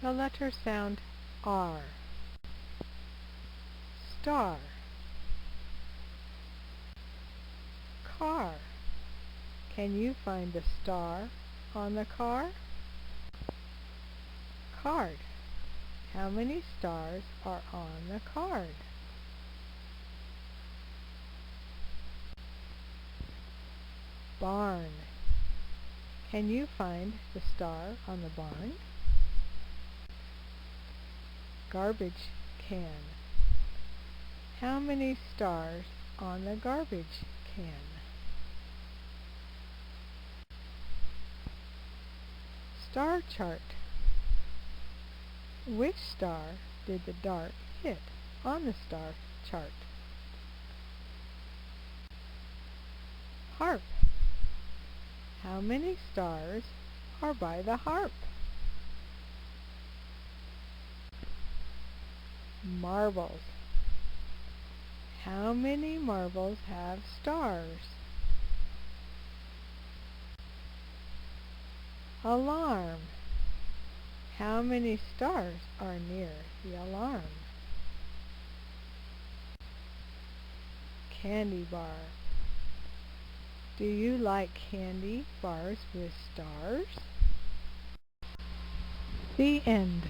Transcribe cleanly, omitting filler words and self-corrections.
The letters sound R. Star. Car. Can you find the star on the car? Card. How many stars are on the card? Barn. Can you find the star on the barn? Garbage can. How many stars on the garbage can? Star chart. Which star did the dart hit on the star chart? Harp. How many stars are by the harp? Marbles. How many marbles have stars? Alarm. How many stars are near the alarm? Candy bar. Do you like candy bars with stars? The end.